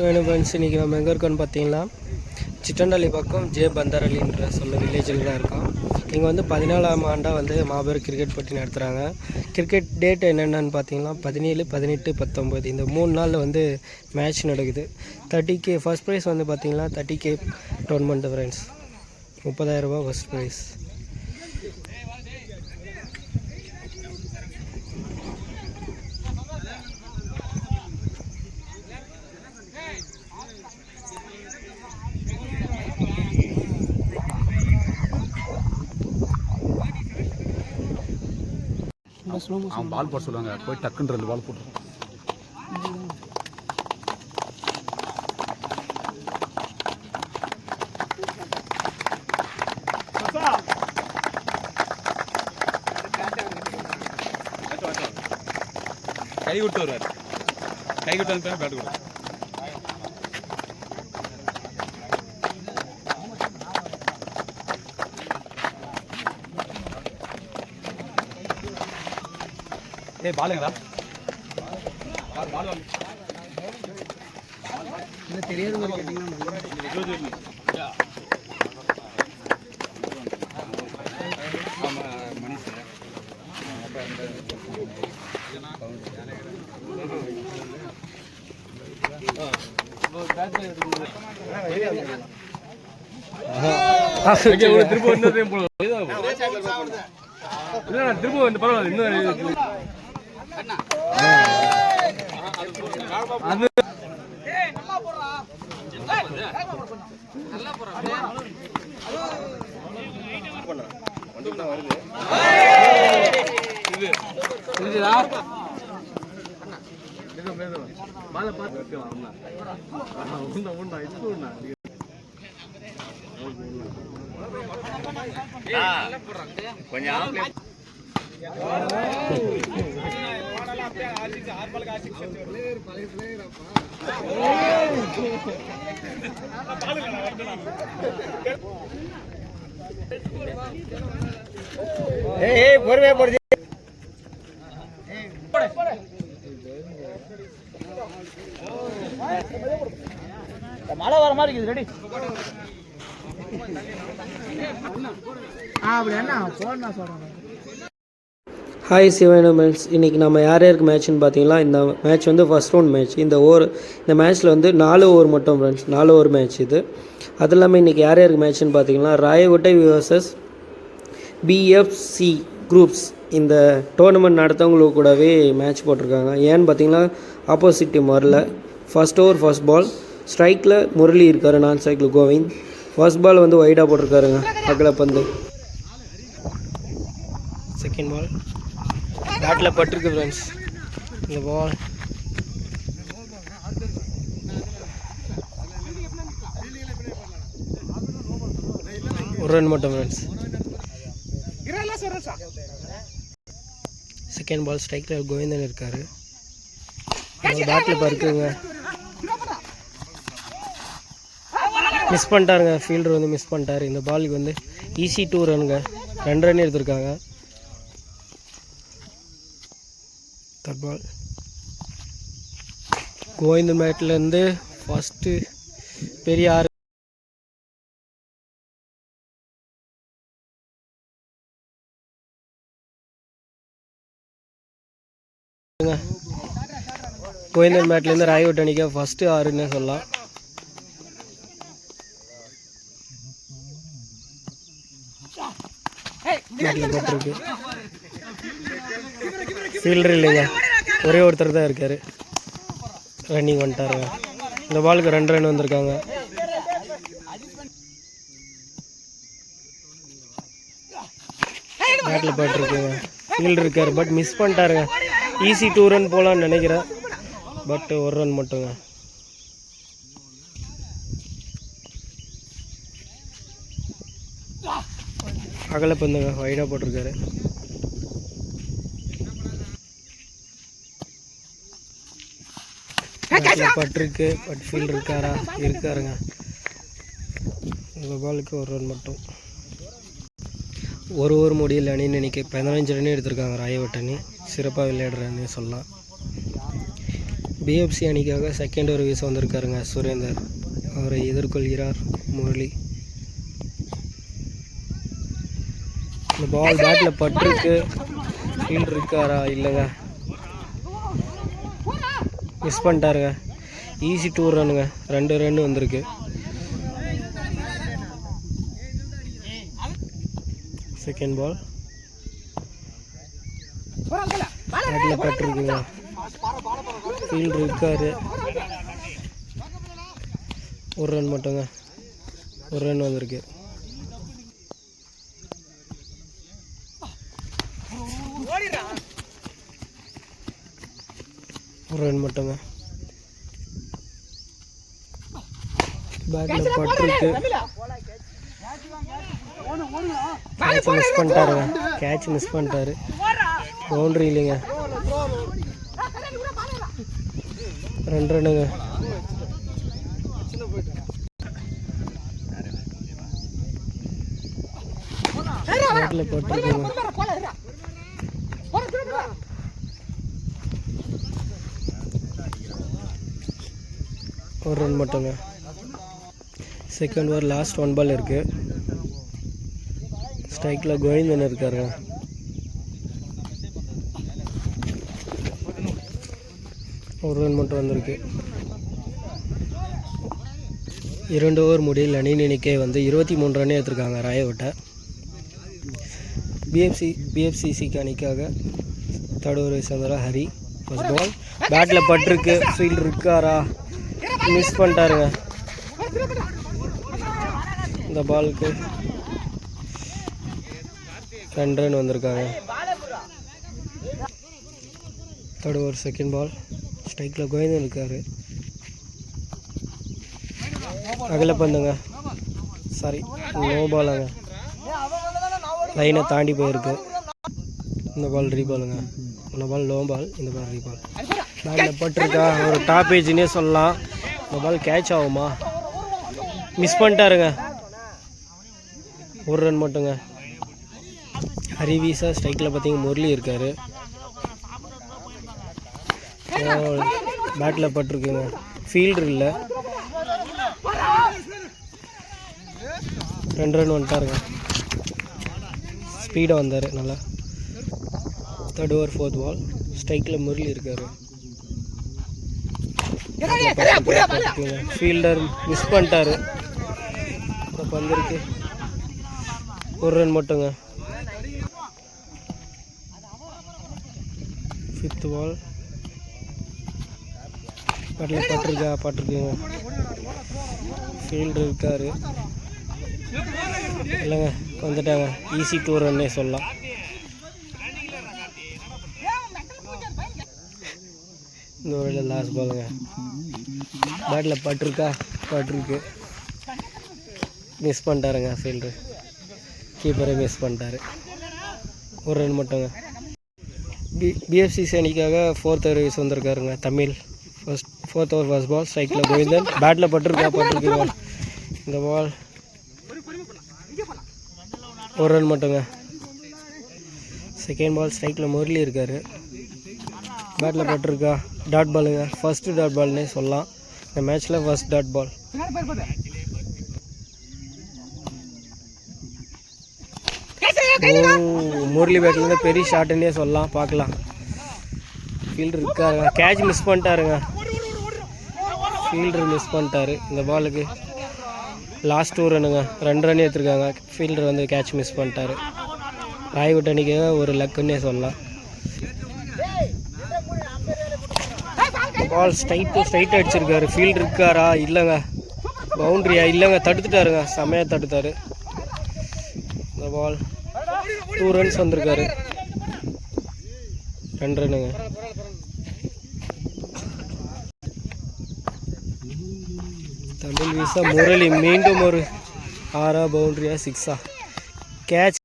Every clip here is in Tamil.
சிவனு ஃப்ரெண்ட்ஸ், இன்றைக்கி நம்ம எங்கே இருக்கோன்னு பார்த்தீங்கன்னா சிட்டண்டள்ளி பக்கம் ஜே பந்தாரலின்ற வில்லேஜில் தான் இருக்கோம். இங்கே வந்து 14ஆம் ஆண்டாக வந்து மாபெரும் கிரிக்கெட் போட்டி நடத்துகிறாங்க. கிரிக்கெட் டேட் என்னென்னு பார்த்தீங்கன்னா 17, 18, 19 இந்த 3 நாளில் வந்து மேட்ச் நடக்குது. 30K ஃபர்ஸ்ட் ப்ரைஸ் வந்து பார்த்தீங்கன்னா 30K டோர்னமெண்ட் ஃப்ரெண்ட்ஸ், 30,000 ரூபா ஃபர்ஸ்ட் ப்ரைஸ். பால் போட சொல்லுவாங்க, போய் டக்குன்னு 2 பால் போட்டுருவோம். கை விட்டு வருவார், கை விட்டு வந்து பேட் கொடுக்கும். ஏய் பாலுங்கடா, பால் இல்லை தெரியாத மாதிரி கேட்டிங்கன்னா மணிஷ் திரும்ப திரும்ப பரவாயில்ல. இன்னும் அது கொஞ்சம் பொறுமையா போடுது. மழை வர மாதிரி இருக்குது. ரெடி அப்படி என்ன போன சொல்றேன். ஹாய் சிவனு ஃப்ரெண்ட்ஸ், இன்றைக்கி நம்ம யார் யாருக்கு மேட்ச்னு பார்த்தீங்கன்னா இந்த மேட்ச் வந்து ஃபஸ்ட் ரவுண்ட் மேட்ச். இந்த மேட்ச்சில் வந்து 4 ஓவர் மட்டும் ஃப்ரெண்ட்ஸ், 4 ஓவர் மேட்ச் இது. அது இல்லாமல் இன்றைக்கி யார் யாருக்கு மேட்ச்னு பார்த்தீங்கன்னா ராயகோட்டை vs BFC குரூப்ஸ் இந்த டோர்னமெண்ட் நடத்தவங்களுக்கு கூடவே மேட்ச் போட்டிருக்காங்க. ஏன்னு பார்த்தீங்கன்னா ஆப்போசிட் டீம் வரல. ஃபர்ஸ்ட் ஓவர் ஃபர்ஸ்ட் பால், ஸ்ட்ரைக்கில் முரளி இருக்கார், நான் ஸ்ட்ரைக்கில் கோவிந்த். ஃபர்ஸ்ட் பால் வந்து வைடாக போட்டிருக்காருங்க, அகலப்பந்து. செகண்ட் பால் பேட்டில் பட்டிருக்கு ஃப்ரெண்ட்ஸ். இந்த பால் ஒரு ரன் மட்டும் ஃப்ரெண்ட்ஸ். செகண்ட் பால் ஸ்ட்ரைக்கில் கோவிந்தன் இருக்கார், பேட்டில் பறக்குங்க. மிஸ் பண்ணிட்டாருங்க, ஃபீல்டர் வந்து மிஸ் பண்ணிட்டார். இந்த பாலுக்கு வந்து ஈஸி 2 ரன்னுங்க, 2 ரன் எடுத்திருக்காங்க. தேர்ட் பால் கோவிந்த மேட்லேருந்து ஃபஸ்ட்டு பெரிய 6 கோவிந்தன் மேட்லேருந்து ராயகோட்டை அணிக்க ஃபஸ்ட்டு 6ன்னு சொல்லலாம். பேட்டில் போட்டிருக்கு, ஃபீல்டர் இல்லைங்க, ஒரே ஒருத்தர் தான் இருக்கார். ரன்னிங் வந்துட்டாருங்க. இந்த பாலுக்கு 2 ரன் வந்திருக்காங்க. பேட்டில் போட்டிருக்குங்க, ஃபீல்டர் இருக்கார், பட் மிஸ் பண்ணிட்டாருங்க. ஈஸி 2 ரன் போகலான்னு நினைக்கிறேன், பட் 1 ரன் மட்டுங்க. அகலப்பந்துங்க, வைடாக போட்டிருக்காரு. பட்டிருக்கு, பட் ஃபீல்டர் இருக்காருங்க. இந்த பாலுக்கு 1 ரன் மட்டும். ஒரு ஓவர் முடியல அணின்னு இன்றைக்கி 15 ரன் எடுத்திருக்காங்க ராயகோட்டை அணி. சிறப்பாக விளையாடுறன்னு சொல்லலாம். பிஎஃப்சி அணிக்காக செகண்ட் ஒரு வீச வந்திருக்காருங்க சுரேந்தர். அவரை எதிர்கொள்கிறார் முரளி. இந்த பால் பேட்டில் பட்டிருக்கு. ஃபீல்டு இருக்காரா? இல்லைங்க, மிஸ் பண்ணிட்டாருங்க. ஈஸி 2 ரன்னுங்க, 2 ரன் வந்திருக்கு. செகண்ட் பால் பேட்டில் பட்டிருக்குங்க. ஃபீல்டு இருக்காரு. 1 ரன் மட்டுங்க, 1 ரன் வந்திருக்கு. ஒரு ரன் மட்டுங்க. பேட்டில் பட்டிருக்கு. கேட்ச் மிஸ் பண்ணிட்டாருங்க. கேட்ச் மிஸ் பண்ணிட்டாரு. பவுண்ட்ரி இல்லைங்க. 2 ரன்னுங்க. பேட்டில் பட்டிருக்குங்க. ஒரு ரன் மட்டுங்க. செகண்ட் ஓவர் லாஸ்ட் 1 பால் இருக்குது. ஸ்ட்ரைக்கில் கோவிந்தன் இருக்காருங்க. ஒரு ரன் மட்டும் வந்திருக்கு. 2 ஓவர் முடியல. அணியின் எண்ணிக்கை வந்து 23 ரன்னே எடுத்திருக்காங்க ராயவட்டை. பிஎஃப்சிசிக்கு அணிக்காக தேர்ட் ஓவர் சேர்ந்தாரா ஹரி. ஃபர்ஸ்ட் பால் பேட்டில் பட்டிருக்கு. ஃபீல்டு இருக்காரா? மிஸ் பண்ணிட்டாருங்க. இந்த பாலுக்கு 2 ரன் வந்திருக்காங்க. தேர்ட் ஓவர் செகண்ட் பால் ஸ்ட்ரைக்கில் கோவிந்தன் இருக்காரு. அகல பந்துங்க, சாரி நோ பாலுங்க. லைனை தாண்டி போயிருக்கு. இந்த பால் ரீபாலுங்க. இந்த பால் லோ பால், இந்த பால் ரீபால். பேட்டில் பட்டிருக்கா? ஒரு டாப் ஏஜ்னே சொல்லலாம். இந்த பால் கேட்ச் ஆகுமா? மிஸ் பண்ணிட்டாருங்க. 1 ரன் மட்டுங்க. ஹரி வீசா. ஸ்ட்ரைக்கில் பார்த்தீங்க முரளி இருக்கார். பேட்டில் பட்டிருக்குங்க. ஃபீல்டர் இல்லை. 2 ரன் வந்துட்டாருங்க. ஸ்பீடாக வந்தார் நல்லா. தேர்ட் ஓவர் ஃபோர்த் பால் ஸ்ட்ரைக்கில் முரளி இருக்கார். ஃபீல்டர் மிஸ் பண்ணிட்டாரு. பந்திருக்கு. 1 ரன் மட்டுங்க. ஃபிஃப்த் பால் பேட்டில் பட்டிருக்குங்க. ஃபீல்டர் இருக்கார். இல்லைங்க, வந்துட்டாங்க. ஈஸி 2 ரன்னே சொல்லலாம். இந்த ஒரு லாஸ்ட் பாலுங்க. பேட்டில் பட்டிருக்கு. மிஸ் பண்ணிட்டாருங்க. ஃபீல்டரு கீப்பரை மிஸ் பண்ணிட்டாரு. 1 ரன் மட்டுங்க. பிஎஃப்சிசி அணிக்காக 4th ஓவர் வீச வந்திருக்காருங்க Tamil. Fourth over first ball ஸ்ட்ரைக்கில் கோவிந்தன். பேட்டில் பட்டிருக்கு. இந்த பால் 1 ரன் மட்டுங்க. செகண்ட் பால் ஸ்ட்ரைக்கில் முரளி இருக்கார். பேட்டில் பட்டிருக்கா? டாட் பாலுங்க. ஃபஸ்ட்டு டாட் பால்னே சொல்லலாம். இந்த மேட்ச்சில் ஃபர்ஸ்ட் டாட் பால். முரளி பேட்லேருந்து பெரிய ஷாட்டுன்னே சொல்லலாம். பார்க்கலாம். ஃபீல்டர் இருக்காருங்க. கேட்ச் மிஸ் பண்ணிட்டாருங்க. ஃபீல்டர் மிஸ் பண்ணிட்டாரு. இந்த பாலுக்கு லாஸ்ட் 2 ரன்னுங்க. 2 ரன் எடுத்துருக்காங்க. ஃபீல்டர் வந்து கேட்ச் மிஸ் பண்ணிட்டாரு. ராயவட்ட அணிக்காக ஒரு லக்குன்னே சொல்லலாம். பால் ஸ்ட்ரைட் அடிச்சிருக்காரு. ஃபீல்டு இருக்காரா? இல்லைங்க. பவுண்ட்ரியா? இல்லைங்க, தடுத்துட்டாருங்க. செம்மையாக தடுத்தாரு. இந்த பால் 2 ரன்ஸ் வந்திருக்காரு. 2 ரன்னுங்க. தமிழ் வீசா. முரளி மீண்டும் ஒரு 6 பவுண்ட்ரியா 6 கேட்ச்.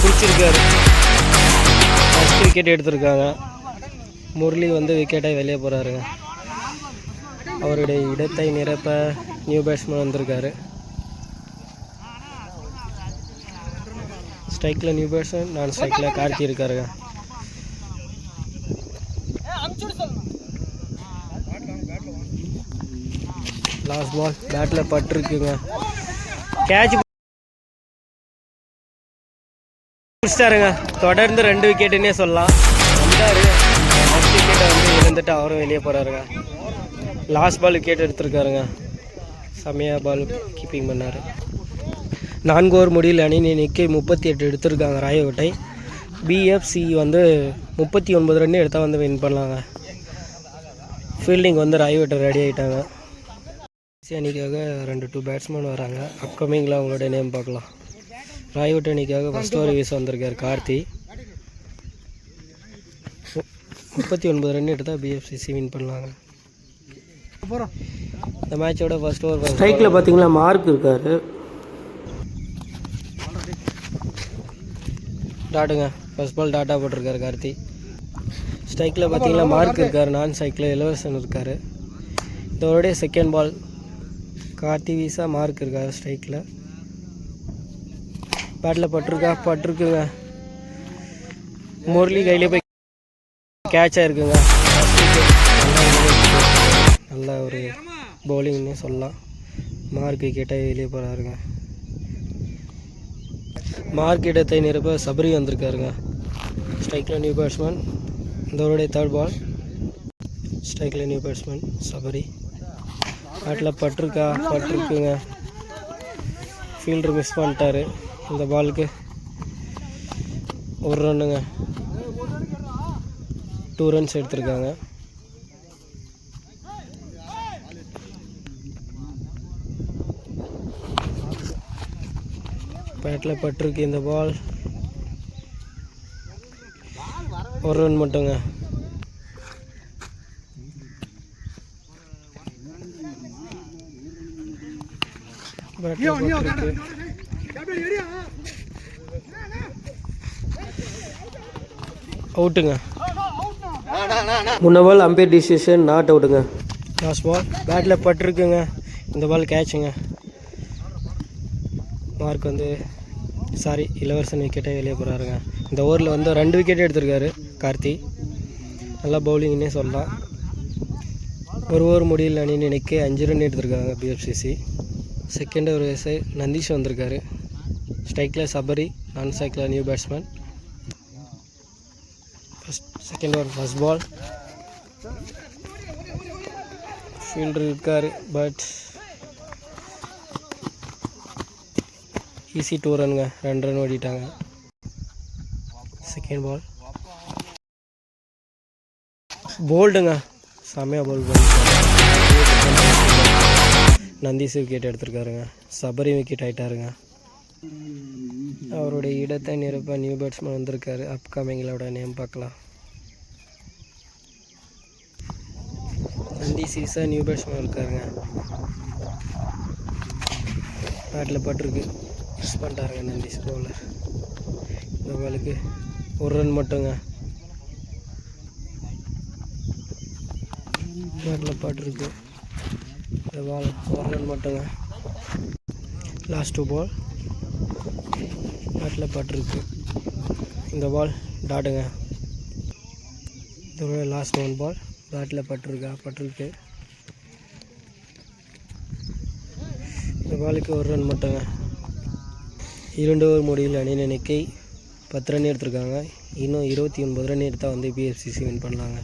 பிடிச்சிருக்காரு. ஃபஸ்ட் விக்கெட் எடுத்திருக்காங்க. முரளி வந்து விக்கெட்டை வெளியே போகிறாருங்க. அவருடைய இடத்தை நிரப்ப நியூ பேட்ஸ்மேன் வந்திருக்காரு. ஸ்ட்ரைக்கில் நியூ பேட்ஸ்மேன், நான் ஸ்ட்ரைக்கில் கார்த்தி இருக்காருங்க. லாஸ்ட் பால் பேட்டில் பட்டிருக்குங்க. கேட்ச் பிடிச்சிட்டாருங்க. தொடர்ந்து 2 விக்கெட்டுன்னே சொல்லலாம். வந்தார், ஃபஸ்ட் விக்கெட்டை வந்து இழந்துட்டு அவரும் வெளியே போகிறாருங்க. Last ball wicket எடுத்திருக்காருங்க. செம்மையாக பால் கீப்பிங் பண்ணார். 4 ஓவர் முடியல. அணி எண்ணிக்கை 38 எடுத்திருக்காங்க ராயக்கோட்டை. பிஎஃப்சி வந்து 39 ரன் எடுத்தால் வந்து வின் பண்ணலாங்க. ஃபீல்டிங் வந்து ராயக்கோட்டை ரெடி ஆகிட்டாங்க. அணிக்காக 2 பேட்ஸ்மேன் வராங்க. அப்கமிங்கில் அவங்களோட நேம் பார்க்கலாம். ராயக்கோட்டை அணிக்காக ஃபஸ்ட் ஓவர் வீச வந்திருக்கார் கார்த்தி. 39 ரன் எடுத்தால் பிஎஃப்சிசி வின் பண்ணலாங்க. இந்த மேட்சோட ஃபஸ்ட் ஓவர் ஸ்ட்ரைக்கில் பார்த்தீங்கன்னா மார்க் இருக்கார். டாட்டுங்க, ஃபஸ்ட் பால் டாட்டா போட்டிருக்காரு கார்த்தி. ஸ்ட்ரைக்கில் பார்த்தீங்கன்னா மார்க் இருக்கார். நான் ஸ்ட்ரைக்கில் இளவரசன் இருக்கார். இதோடைய செகண்ட் பால் கார்த்தி வீசா மார்க் இருக்கார். ஸ்ட்ரைக்கில் பேட்டில் பட்டிருக்குங்க. முரளி கையிலே போய் கேட்சாக இருக்குங்க. நல்ல ஒரு பவுலிங்னே சொல்லலாம். மார்க் விக்கெட்டாக வெளியே போகிறாருங்க. மார்க் இடத்தை நிரப்ப சபரி வந்திருக்காருங்க. ஸ்ட்ரைக்கில் நியூ பேட்ஸ்மேன். இதோடைய தேர்ட் பால் ஸ்ட்ரைக்கில் நியூ பேட்ஸ்மேன் சபரி. பேட்டில் பட்டிருக்குங்க. ஃபீல்டர் மிஸ் பண்ணிட்டாரு. இந்த பாலுக்கு 1 ரன்னுங்க. 2 ரன்ஸ் எடுத்திருக்காங்க. பேட்டில் பட்டிருக்கு. இந்த பால் 1 ரன் மட்டுங்க. பேட்டில் பட்டிருக்கு. அவுட்டுங்க. முன்ன பால் அம்பையர் டிசிஷன் நாட் அவுட்டுங்க. லாஸ்ட் பால் பேட்டில் பட்டிருக்குங்க. இந்த பால் கேட்சுங்க. மார்க் வந்து இளவரசன் விக்கெட்டை வெளியே போகிறாருங்க. இந்த ஓவரில் வந்து 2 விக்கெட் எடுத்திருக்காரு கார்த்தி. நல்லா பவுலிங்னே சொல்லலாம். 1 ஓவர் முடியல. அணி நினைக்க 5 ரன் எடுத்திருக்காங்க பிஎஃப்சிசி. செகண்ட் ஓவர் வயசு நந்தீஷ் வந்திருக்காரு. ஸ்ட்ரைக்கில் சபரி, நான் ஸ்ட்ரைக்கில் new batsman. Second over first ball fielder இருக்கார். பட் ஈஸி 2 ரன்ங்க. 2 ரன் ஓடிட்டாங்க. செகண்ட் பால் போல்டுங்க. செம்மையாக போல் நந்தீஷ் விக்கெட் எடுத்திருக்காருங்க. சபரி விக்கெட் ஆகிட்டாருங்க. அவருடைய இடத்தை நிரப்ப நியூ பேட்ஸ்மேன் வந்திருக்காரு. அப்கமிங்களோட நேம் பார்க்கலாம். நந்தீஷ் நியூ பேட்ஸ்மேன் இருக்காருங்க. பேட்டில் பட்டிருக்கு. மிஸ் பண்ணிட்டாருங்க நந்தீஷ் பவுலர். இந்த பாலுக்கு 1 ரன் மட்டுங்க. பேட்டில் பட்டிருக்கு. இந்த பால் 1 ரன் மட்டுங்க. லாஸ்ட் 2 பால் பேட்டில் பட்டிருக்கு. இந்த பால் டாட்டுங்க. இதோட லாஸ்ட் 1 பால் பேட்டில் பட்டிருக்கு. இந்த பாலுக்கு 1 ரன் மட்டுங்க. 2 ஓவர் முடிவில் அணி எண்ணிக்கை 10 ரன் எடுத்திருக்காங்க. இன்னும் 29 ரன் எடுத்தால் வந்து பிஎஃப்சிசி வின் பண்ணலாங்க.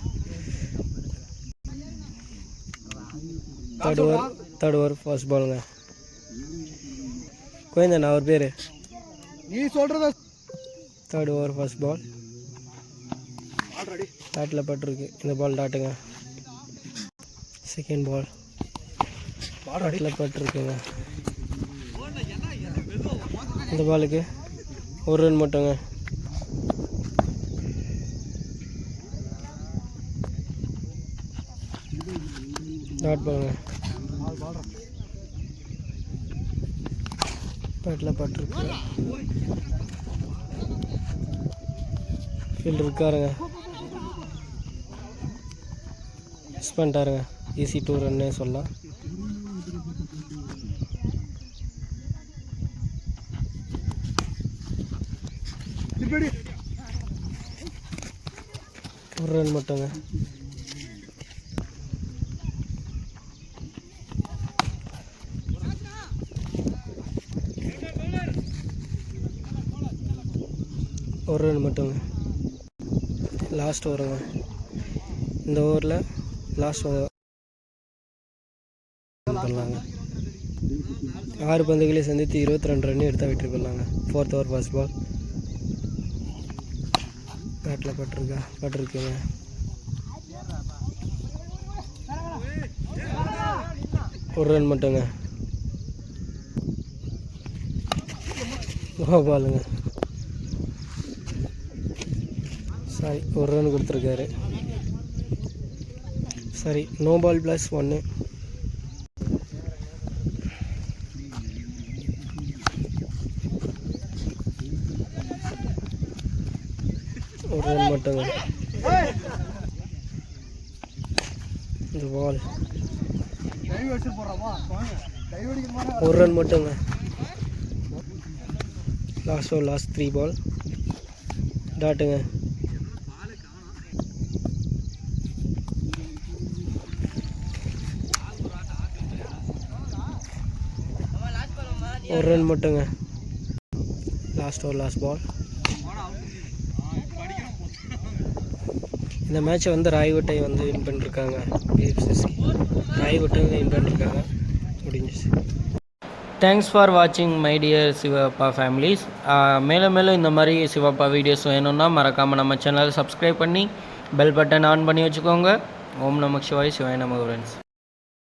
தேர்ட் ஓவர் ஃபர்ஸ்ட் பாலுங்க. கோயந்தன் அவர் பேர் நீ சொல்கிறத. தேர்ட் ஓவர் ஃபர்ஸ்ட் பால் பேட்டில் பட்டிருக்கு. இந்த பால் டாட்டுங்க. செகண்ட் பால் பேட்டில் பட்டிருக்குங்க. இந்த பாலுக்கு 1 ரன் மட்டுங்க. டாட் பாலுங்க. பேட்டில் பட்டிருக்கு. ஃபீல்டர் இருக்காருங்க. மிஸ் பண்ணிட்டாருங்க. ஈஸி 2 ரன்னே சொல்லலாம். ஒரு ரன் மட்டுங்க. ஒரு ரன் மட்டுங்க. லாஸ்ட் ஓவருங்க. இந்த ஓவரில் லாஸ்ட் ஓவர் பண்ணலாங்க. 6 பந்துகளை சந்தித்து 22 ரன் எடுத்தால் வெற்றி பெறலாங்க. 4th over first ball. பேட்டில் பட்டிருக்குங்க. ஒரு ரன் மட்டுங்க. பாலுங்க. சாரி, ஒரு ரன் கொடுத்துருக்காரு. சரி, நோ பால் +1. ஒரு ரன் மட்டுங்க. இந்த பால் ஒரு ரன் மட்டுங்க. லாஸ்ட் 3 பால். டாட்டுங்க. ஒரு ரன் மட்டுங்க. Last ball. இந்த மேட்சை வந்து ராய்வட்டை வந்து வின் பண்ணிருக்காங்க. பிஎஃப்சிசி ராய்வட்டை வின் பண்ணிருக்காங்க. முடிஞ்சிச்சு. தேங்க்ஸ் ஃபார் வாட்சிங் மை டியர் சிவப்பா ஃபேமிலிஸ். மேலும் இந்த மாதிரி சிவப்பா வீடியோஸ் வேணும்னா மறக்காமல் நம்ம சேனலை சப்ஸ்கிரைப் பண்ணி பெல் பட்டன் ஆன் பண்ணி வச்சுக்கோங்க. ஓம் நமக் சிவாய். சிவாய நமக ஃப்ரெண்ட்ஸ்.